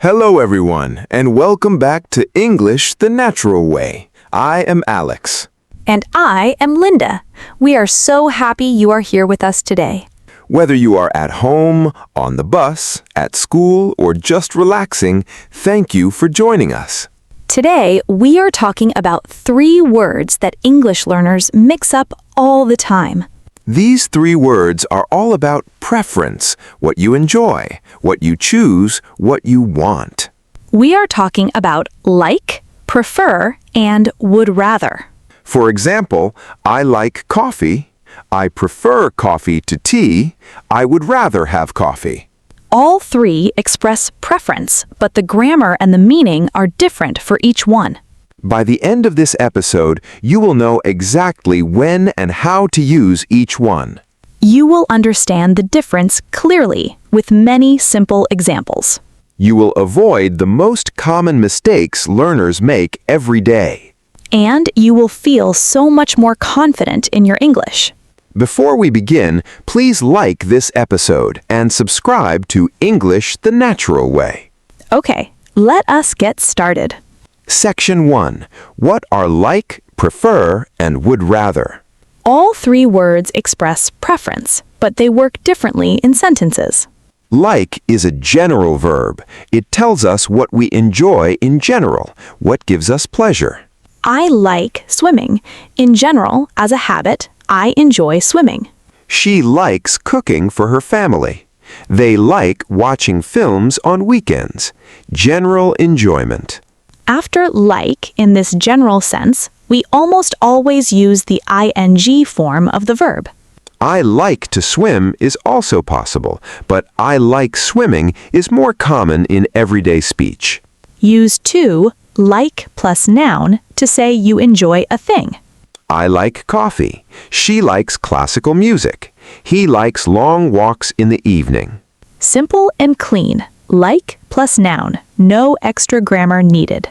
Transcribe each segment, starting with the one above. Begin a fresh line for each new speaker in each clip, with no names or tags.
Hello, everyone, and welcome back to English the Natural Way. I am Alex.
And I am Linda. We are so happy you are here with us today.
Whether you are at home, on the bus, at school, or just relaxing, thank you for joining us.
Today, we are talking about 3 words that English learners mix up all the time.
These 3 words are all about preference, what you enjoy, what you choose, what you want.
We are talking about like, prefer, and would rather.
For example, I like coffee, I prefer coffee to tea, I would rather have coffee.
All 3 express preference, but the grammar and the meaning are different for each one.
By the end of this episode, you will know exactly when and how to use each one.
You will understand the difference clearly with many simple examples.
You will avoid the most common mistakes learners make every day.
And you will feel so much more confident in your English.
Before we begin, please like this episode and subscribe to English the Natural Way.
Okay, let us get started.
Section 1. What are like, prefer, and would rather?
All 3 words express preference, but they work differently in sentences.
Like is a general verb. It tells us what we enjoy in general, what gives us pleasure.
I like swimming. In general, as a habit, I enjoy swimming.
She likes cooking for her family. They like watching films on weekends. General enjoyment.
After like, in this general sense, we almost always use the ing form of the verb.
I like to swim is also possible, but I like swimming is more common in everyday speech.
Use to, like plus noun, to say you enjoy a thing.
I like coffee. She likes classical music. He likes long walks in the evening.
Simple and clean. Like plus noun. No extra grammar needed.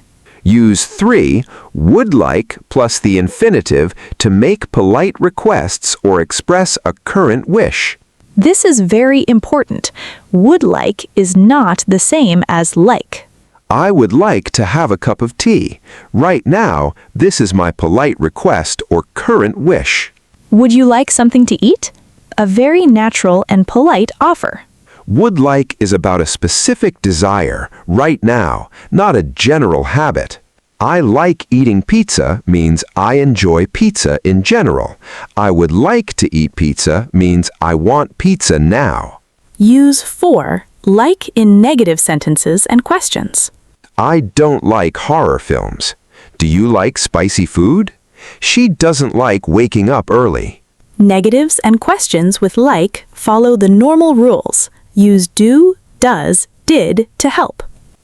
Use 3, would like plus the infinitive to make polite requests or express a current wish.
This is very important. Would like is not the same as like.
I would like to have a cup of tea. Right now, this is my polite request or current wish.
Would you like something to eat? A very natural and polite offer.
Would like is about a specific desire, right now, not a general habit. I like eating pizza means I enjoy pizza in general. I would like to eat pizza means I want pizza now.
Use for, like in negative sentences and questions.
I don't like horror films. Do you like spicy food? She doesn't like waking up early.
Negatives and questions with like follow the normal rules. Use do, does, did to help.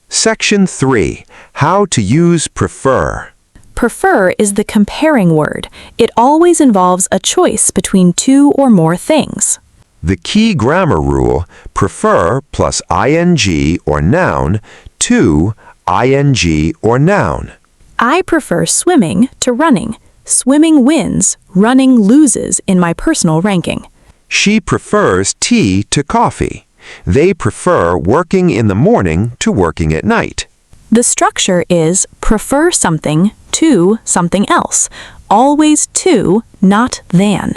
Section 3. How to use prefer.
Prefer is the comparing word. It always involves a choice between 2 or more things.
The key grammar rule, prefer plus ing or noun to ing or noun.
I prefer swimming to running. Swimming wins, running loses in my personal ranking.
She prefers tea to coffee. They prefer working in the morning to working at night.
The structure is prefer something to something else. Always to, not than.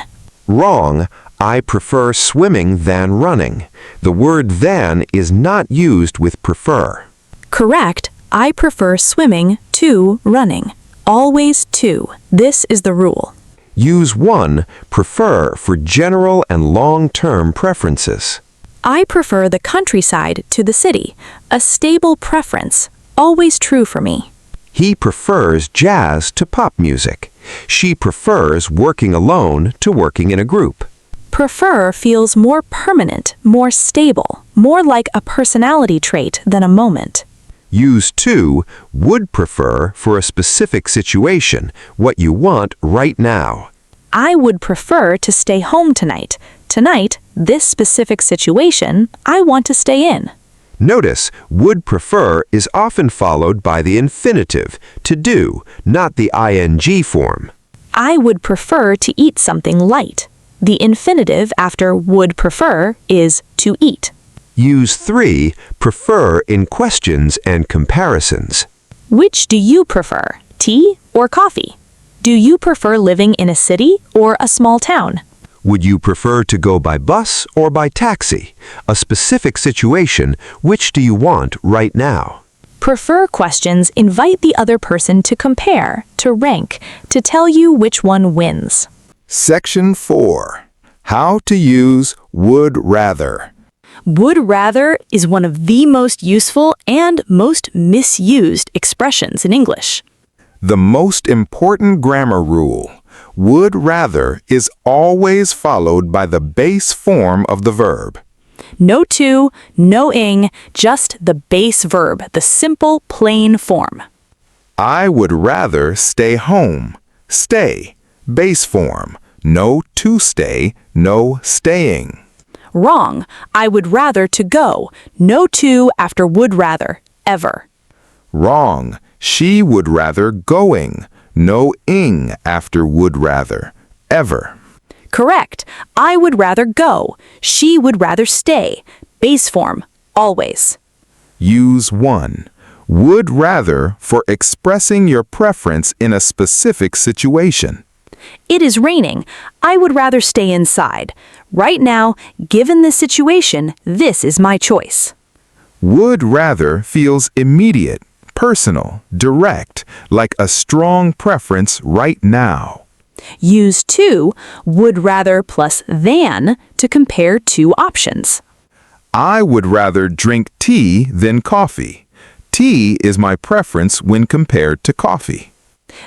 Wrong. I prefer swimming than running. The word than is not used with prefer.
Correct. I prefer swimming to running. Always to. This is the rule.
Use 1, prefer for general and long-term preferences.
I prefer the countryside to the city. A stable preference. Always true for me.
He prefers jazz to pop music. She prefers working alone to working in a group.
Prefer feels more permanent, more stable, more like a personality trait than a moment.
Use 2, would prefer for a specific situation, what you want right now.
I would prefer to stay home tonight. Tonight, this specific situation, I want to stay in.
Notice, would prefer is often followed by the infinitive, to do, not the ing form.
I would prefer to eat something light. The infinitive after would prefer is to eat.
Use 3, prefer in questions and comparisons.
Which do you prefer, tea or coffee? Do you prefer living in a city or a small town?
Would you prefer to go by bus or by taxi? A specific situation, which do you want right now?
Prefer questions invite the other person to compare, to rank, to tell you which one wins.
Section 4. How to use would rather.
Would rather is one of the most useful and most misused expressions in English.
The most important grammar rule. Would rather is always followed by the base form of the verb.
No to, no ing, just the base verb, the simple, plain form.
I would rather stay home. Stay. Base form. No to stay, no staying.
Wrong. I would rather to go. No to after would rather, ever.
Wrong. She would rather going. No ing after would rather, ever.
Correct. I would rather go. She would rather stay. Base form, always.
Use 1. Would rather for expressing your preference in a specific situation.
It is raining. I would rather stay inside. Right now, given this situation, this is my choice.
Would rather feels immediate, personal, direct, like a strong preference right now.
Use to, would rather plus than to compare two options.
I would rather drink tea than coffee. Tea is my preference when compared to coffee.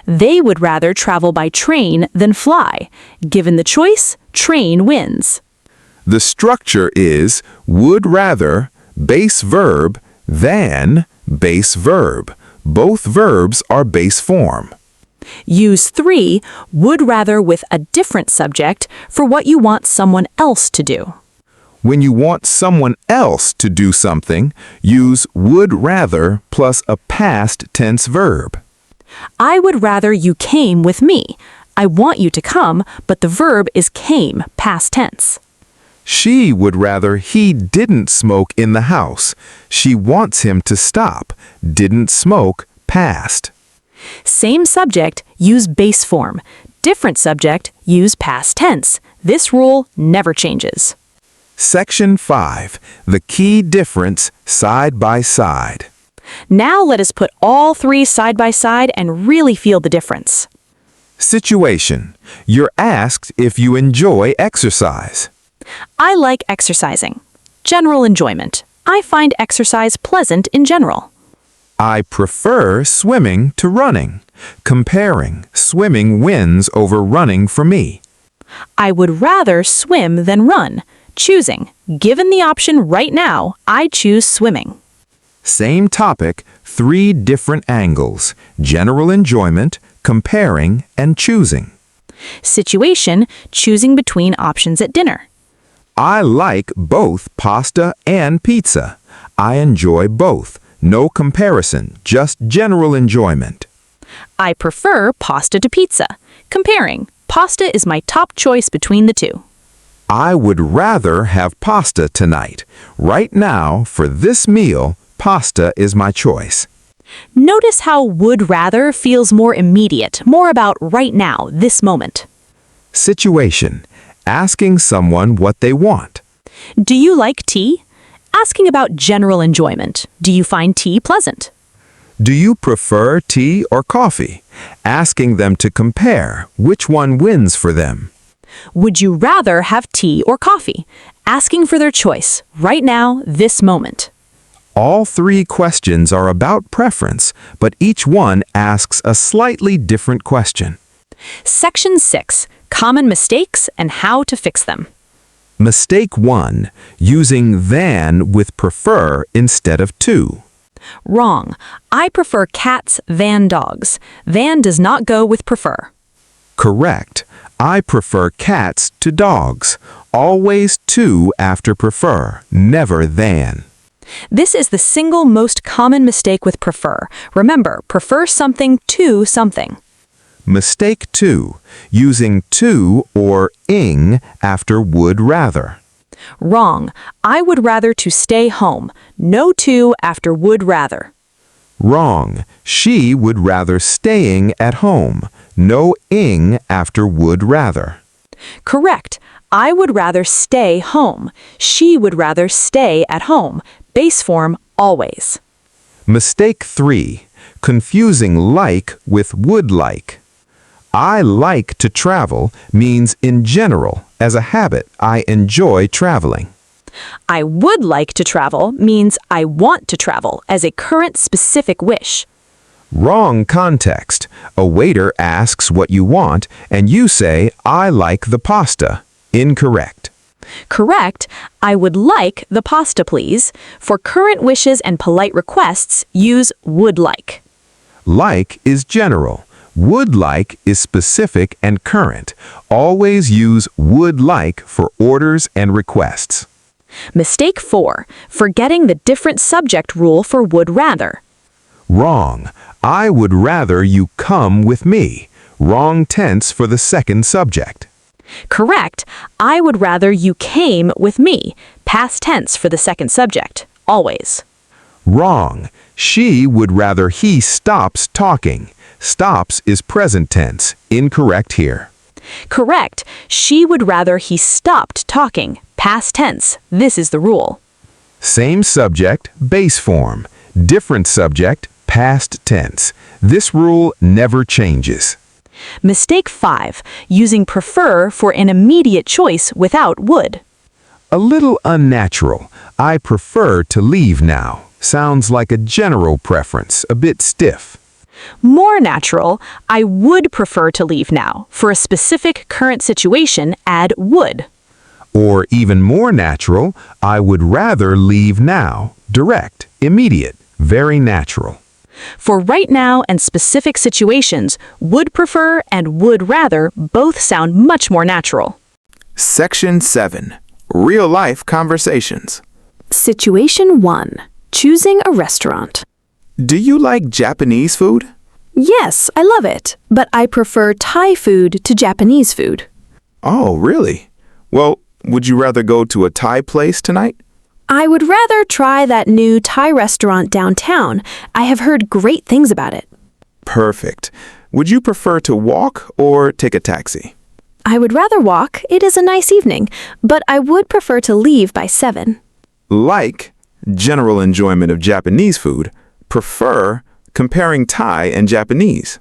They would rather travel by train than fly. Given the choice, train wins.
The structure is would rather, base verb, than, base verb. Both verbs are base form.
Use 3, would rather with a different subject for what you want someone else to do.
When you want someone else to do something, use would rather plus a past tense verb.
I would rather you came with me. I want you to come, but the verb is came, past tense.
She would rather he didn't smoke in the house. She wants him to stop. Didn't smoke, past.
Same subject, use base form. Different subject, use past tense. This rule never changes.
Section 5. The key difference side by side.
Now let us put all 3 side by side and really feel the difference.
Situation. You're asked if you enjoy exercise.
I like exercising. General enjoyment. I find exercise pleasant in general.
I prefer swimming to running. Comparing, swimming wins over running for me.
I would rather swim than run. Choosing. Given the option right now, I choose swimming.
Same topic, 3 different angles. General enjoyment, comparing, and choosing.
Situation. Choosing between options at dinner.
I like both pasta and pizza. I enjoy both. No comparison, just general enjoyment.
I prefer pasta to pizza. Comparing. Pasta is my top choice between the two.
I would rather have pasta tonight. Right now, for this meal, pasta is my choice.
Notice how would rather feels more immediate, more about right now, this moment.
Situation. Asking someone what they want.
Do you like tea? Asking about general enjoyment. Do you find tea pleasant?
Do you prefer tea or coffee? Asking them to compare which one wins for them.
Would you rather have tea or coffee? Asking for their choice, right now, this moment.
All 3 questions are about preference, but each one asks a slightly different question.
Section 6. Common mistakes and how to fix them.
Mistake 1. Using than with prefer instead of to.
Wrong. I prefer cats than dogs. Than does not go with prefer.
Correct. I prefer cats to dogs. Always to after prefer, never than.
This is the single most common mistake with prefer. Remember, prefer something to something.
Mistake 2. Using to or ing after would rather.
Wrong. I would rather to stay home. No to after would rather.
Wrong. She would rather staying at home. No ing after would rather.
Correct. I would rather stay home. She would rather stay at home. Base form always.
Mistake 3. Confusing like with would like. I like to travel means in general, as a habit, I enjoy traveling.
I would like to travel means I want to travel as a current specific wish.
Wrong context. A waiter asks what you want and you say, I like the pasta. Incorrect.
Correct. I would like the pasta, please. For current wishes and polite requests, use would like.
Like is general. Would like is specific and current. Always use would like for orders and requests.
Mistake 4. Forgetting the different subject rule for would rather.
Wrong. I would rather you come with me. Wrong tense for the second subject.
Correct. I would rather you came with me. Past tense for the second subject. Always.
Wrong. She would rather he stops talking. Stops is present tense. Incorrect here.
Correct. She would rather he stopped talking. Past tense. This is the rule.
Same subject, base form. Different subject, past tense. This rule never changes.
Mistake 5. Using prefer for an immediate choice without would.
A little unnatural. I prefer to leave now. Sounds like a general preference, a bit stiff.
More natural. I would prefer to leave now. For a specific current situation, add would.
Or even more natural, I would rather leave now. Direct, immediate, very natural.
For right now and specific situations, would prefer and would rather both sound much more natural.
Section 7. Real-life conversations.
Situation 1. Choosing a restaurant.
Do you like Japanese food?
Yes, I love it, but I prefer Thai food to Japanese food.
Oh, really? Well, would you rather go to a Thai place tonight?
I would rather try that new Thai restaurant downtown. I have heard great things about it.
Perfect. Would you prefer to walk or take a taxi?
I would rather walk. It is a nice evening, but I would prefer to leave by 7.
Like, general enjoyment of Japanese food. Prefer, comparing Thai and Japanese.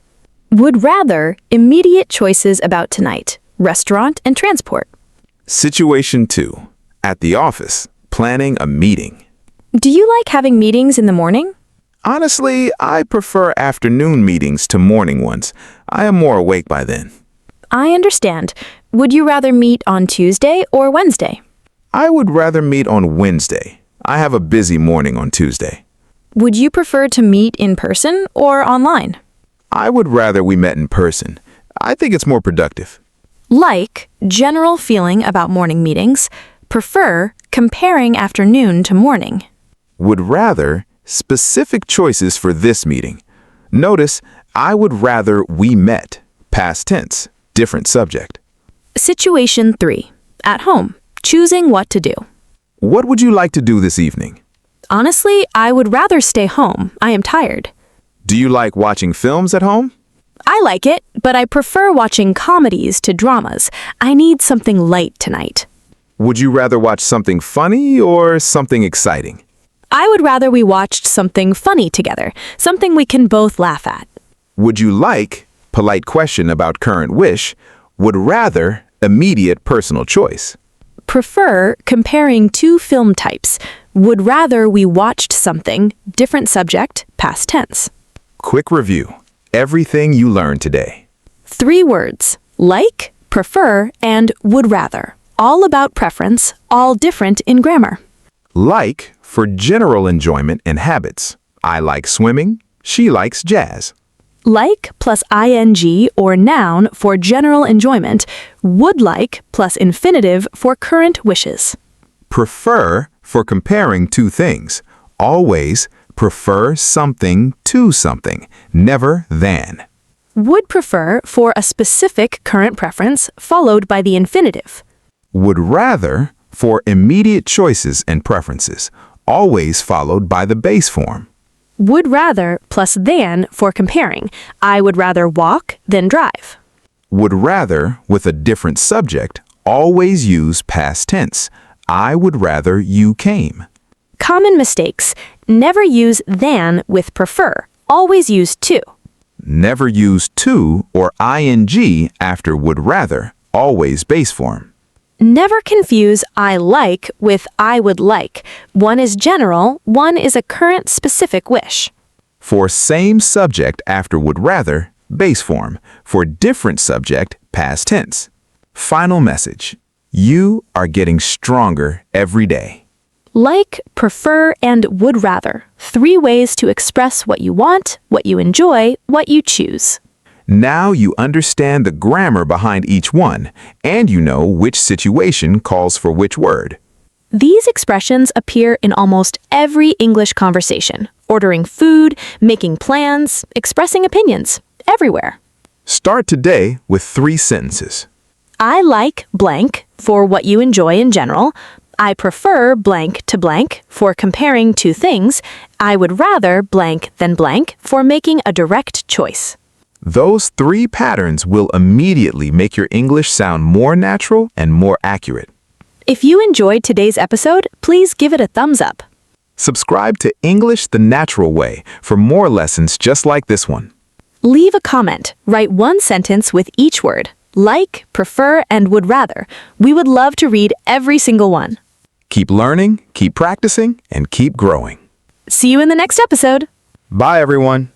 Would rather, immediate choices about tonight, restaurant and transport.
Situation 2. At the office, planning a meeting.
Do you like having meetings in the morning?
Honestly, I prefer afternoon meetings to morning ones. I am more awake by then.
I understand. Would you rather meet on Tuesday or Wednesday?
I would rather meet on Wednesday. I have a busy morning on Tuesday.
Would you prefer to meet in person or online?
I would rather we met in person. I think it's more productive.
Like, general feeling about morning meetings. Prefer, comparing afternoon to morning.
Would rather, specific choices for this meeting. Notice, I would rather we met. Past tense, different subject.
Situation 3. At home. Choosing what to do.
What would you like to do this evening?
Honestly, I would rather stay home. I am tired.
Do you like watching films at home?
I like it, but I prefer watching comedies to dramas. I need something light tonight.
Would you rather watch something funny or something exciting?
I would rather we watched something funny together, something we can both laugh at.
Would you like, polite question about current wish, would rather, immediate personal choice.
Prefer, comparing two film types. Would rather we watched something, different subject, past tense.
Quick review. Everything you learned today.
3 words. Like, prefer, and would rather. All about preference, all different in grammar.
Like, for general enjoyment and habits. I like swimming. She likes jazz.
Like plus ing or noun for general enjoyment. Would like plus infinitive for current wishes.
Prefer, for comparing two things. Always prefer something to something, never than.
Would prefer for a specific current preference followed by the infinitive.
Would rather, for immediate choices and preferences, always followed by the base form.
Would rather plus than for comparing. I would rather walk than drive.
Would rather with a different subject, always use past tense. I would rather you came.
Common mistakes. Never use than with prefer. Always use to.
Never use to or ing after would rather, always base form.
Never confuse I like with I would like. One is general, one is a current specific wish.
For same subject after would rather, base form. For different subject, past tense. Final message. You are getting stronger every day.
Like, prefer, and would rather. 3 ways to express what you want, what you enjoy, what you choose.
Now you understand the grammar behind each one, and you know which situation calls for which word.
These expressions appear in almost every English conversation. Ordering food, making plans, expressing opinions. Everywhere.
Start today with 3 sentences.
I like blank for what you enjoy in general. I prefer blank to blank for comparing 2 things. I would rather blank than blank for making a direct choice.
Those 3 patterns will immediately make your English sound more natural and more accurate.
If you enjoyed today's episode, please give it a thumbs up.
Subscribe to English the Natural Way for more lessons just like this one.
Leave a comment. Write 1 sentence with each word. Like, prefer, and would rather. We would love to read every single one.
Keep learning, keep practicing, and keep growing.
See you in the next episode.
Bye, everyone.